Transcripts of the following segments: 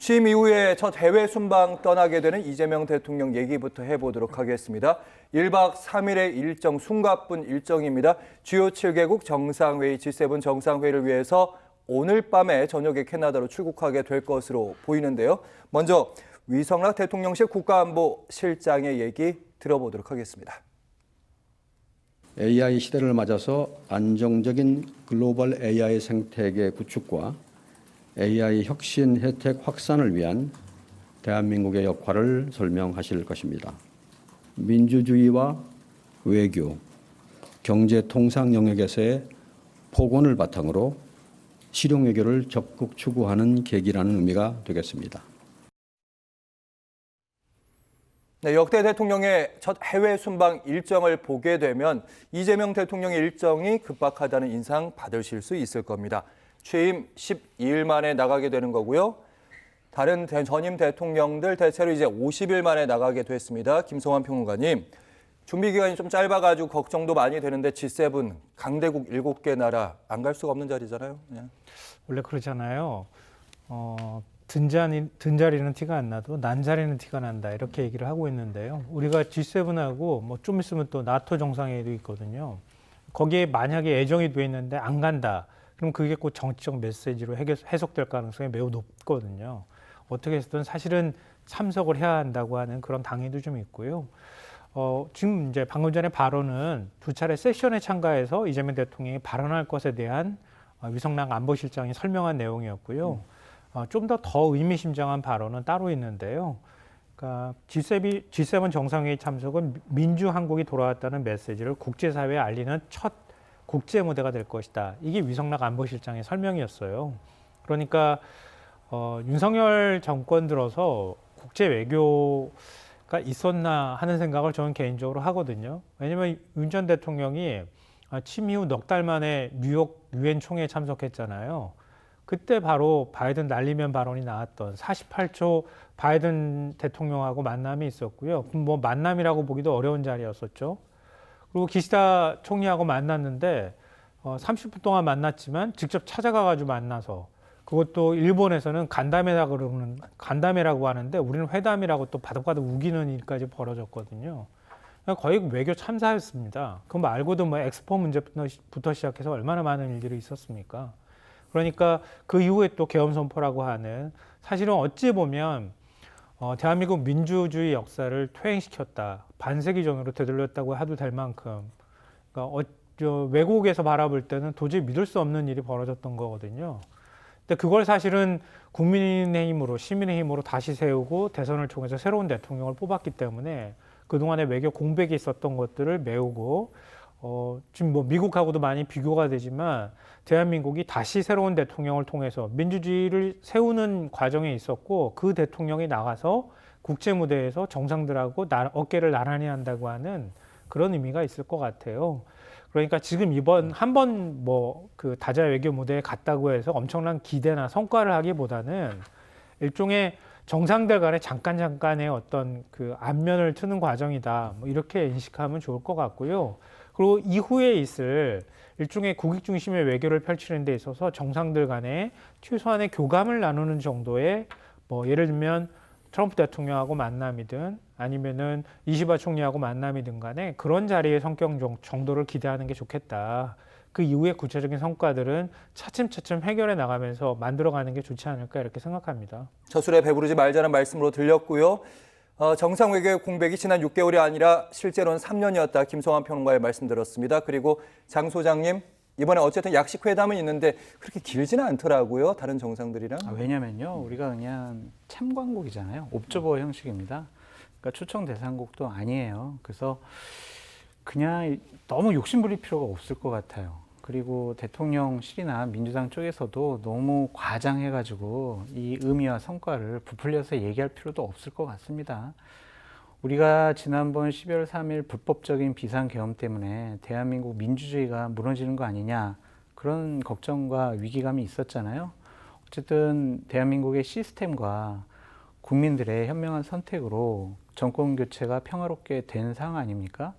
취임 이후에 첫 해외 순방 떠나게 되는 이재명 대통령 얘기부터 해보도록 하겠습니다. 1박 3일의 일정, 숨가쁜 일정입니다. 주요 7개국 정상회의, G7 정상회의를 위해서 오늘 밤에 저녁에 캐나다로 출국하게 될 것으로 보이는데요. 먼저 위성락 대통령실 국가안보실장의 얘기 들어보도록 하겠습니다. AI 시대를 맞아서 안정적인 글로벌 AI 생태계 구축과 AI 혁신 혜택 확산을 위한 대한민국의 역할을 설명하실 것입니다. 민주주의와 외교, 경제 통상 영역에서의 폭언을 바탕으로 실용 외교를 적극 추구하는 계기라는 의미가 되겠습니다. 네, 역대 대통령의 첫 해외 순방 일정을 보게 되면 이재명 대통령의 일정이 급박하다는 인상 받으실 수 있을 겁니다. 취임 12일 만에 나가게 되는 거고요. 다른 전임 대통령들 대체로 이제 50일 만에 나가게 됐습니다. 김성환 평론가님, 준비 기간이 좀 짧아가지고 걱정도 많이 되는데 G7 강대국 7개 나라 안 갈 수가 없는 자리잖아요. 네. 원래 그러잖아요. 든자리는 티가 안 나도 난자리는 티가 난다 이렇게 얘기를 하고 있는데요. 우리가 G7하고 뭐 좀 있으면 또 나토 정상회의도 있거든요. 거기에 만약에 애정이 돼 있는데 안 간다. 그럼 그게 꼭 정치적 메시지로 해석될 가능성이 매우 높거든요. 어떻게 해서든 사실은 참석을 해야 한다고 하는 그런 당위도 좀 있고요. 지금 이제 방금 전에 발언은 두 차례 세션에 참가해서 이재명 대통령이 발언할 것에 대한 위성락 안보실장이 설명한 내용이었고요. 좀 더 의미심장한 발언은 따로 있는데요. 그러니까 G7 정상회의 참석은 민주 한국이 돌아왔다는 메시지를 국제사회에 알리는 첫 국제 무대가 될 것이다. 이게 위성락 안보실장의 설명이었어요. 그러니까 윤석열 정권 들어서 국제 외교가 있었나 하는 생각을 저는 개인적으로 하거든요. 왜냐하면 윤 전 대통령이 취임 이후 넉 달 만에 뉴욕 유엔 총회에 참석했잖아요. 그때 바로 바이든 날리면 발언이 나왔던 48초 바이든 대통령하고 만남이 있었고요. 뭐 만남이라고 보기도 어려운 자리였었죠. 그리고 기시다 총리하고 만났는데 30분 동안 만났지만 직접 찾아가가지고 만나서 그것도 일본에서는 간담회라고 하는데 우리는 회담이라고 또 바득바득 우기는 일까지 벌어졌거든요. 거의 외교 참사였습니다. 그거 말고도 뭐 엑스포 문제부터 시작해서 얼마나 많은 일들이 있었습니까? 그러니까 그 이후에 또 계엄 선포라고 하는 사실은 어찌 보면 대한민국 민주주의 역사를 퇴행시켰다. 반세기 전으로 되돌렸다고 해도 될 만큼 그러니까 외국에서 바라볼 때는 도저히 믿을 수 없는 일이 벌어졌던 거거든요. 근데 그걸 사실은 국민의힘으로 시민의 힘으로 다시 세우고 대선을 통해서 새로운 대통령을 뽑았기 때문에 그동안에 외교 공백이 있었던 것들을 메우고 지금 뭐 미국하고도 많이 비교가 되지만 대한민국이 다시 새로운 대통령을 통해서 민주주의를 세우는 과정에 있었고 그 대통령이 나가서 국제 무대에서 정상들하고 어깨를 나란히 한다고 하는 그런 의미가 있을 것 같아요. 그러니까 지금 이번 한 번 뭐 그 다자 외교 무대에 갔다고 해서 엄청난 기대나 성과를 하기보다는 일종의 정상들 간에 잠깐의 어떤 그 안면을 트는 과정이다. 뭐 이렇게 인식하면 좋을 것 같고요. 그리고 이후에 있을 일종의 국익 중심의 외교를 펼치는 데 있어서 정상들 간에 최소한의 교감을 나누는 정도의 뭐 예를 들면 트럼프 대통령하고 만남이든 아니면은 이시바 총리하고 만남이든 간에 그런 자리의 성격 정도를 기대하는 게 좋겠다. 그 이후에 구체적인 성과들은 차츰차츰 해결해 나가면서 만들어가는 게 좋지 않을까 이렇게 생각합니다. 저술에 배부르지 말자는 말씀으로 들렸고요. 정상 외교의 공백이 지난 6개월이 아니라 실제로는 3년이었다. 김성환 평론가의 말씀 들었습니다. 그리고 장 소장님, 이번에 어쨌든 약식 회담은 있는데 그렇게 길지는 않더라고요. 다른 정상들이랑. 왜냐면요. 우리가 그냥 참관국이잖아요. 옵저버 형식입니다. 그러니까 초청 대상국도 아니에요. 그래서 그냥 너무 욕심부릴 필요가 없을 것 같아요. 그리고 대통령실이나 민주당 쪽에서도 너무 과장해가지고 이 의미와 성과를 부풀려서 얘기할 필요도 없을 것 같습니다. 우리가 지난번 12월 3일 불법적인 비상계엄 때문에 대한민국 민주주의가 무너지는 거 아니냐 그런 걱정과 위기감이 있었잖아요. 어쨌든 대한민국의 시스템과 국민들의 현명한 선택으로 정권 교체가 평화롭게 된 상황 아닙니까?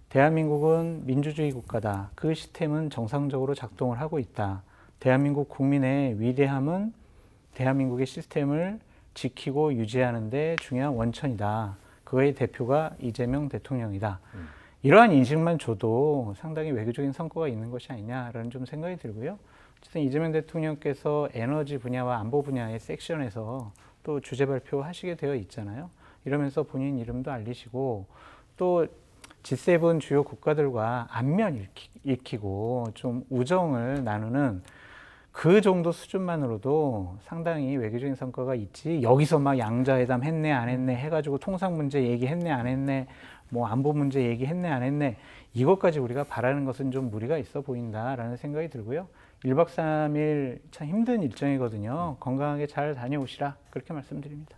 대한민국은 민주주의 국가다. 그 시스템은 정상적으로 작동을 하고 있다. 대한민국 국민의 위대함은 대한민국의 시스템을 지키고 유지하는 데 중요한 원천이다. 그의 대표가 이재명 대통령이다. 이러한 인식만 줘도 상당히 외교적인 성과가 있는 것이 아니냐라는 좀 생각이 들고요. 어쨌든 이재명 대통령께서 에너지 분야와 안보 분야의 섹션에서 또 주제 발표하시게 되어 있잖아요. 이러면서 본인 이름도 알리시고 또 G7 주요 국가들과 안면 익히고 좀 우정을 나누는 그 정도 수준만으로도 상당히 외교적인 성과가 있지, 여기서 막 양자회담 했네 안 했네 해가지고 통상 문제 얘기했네 안 했네, 뭐 안보 문제 얘기했네 안 했네, 이것까지 우리가 바라는 것은 좀 무리가 있어 보인다라는 생각이 들고요. 1박 3일 참 힘든 일정이거든요. 건강하게 잘 다녀오시라, 그렇게 말씀드립니다.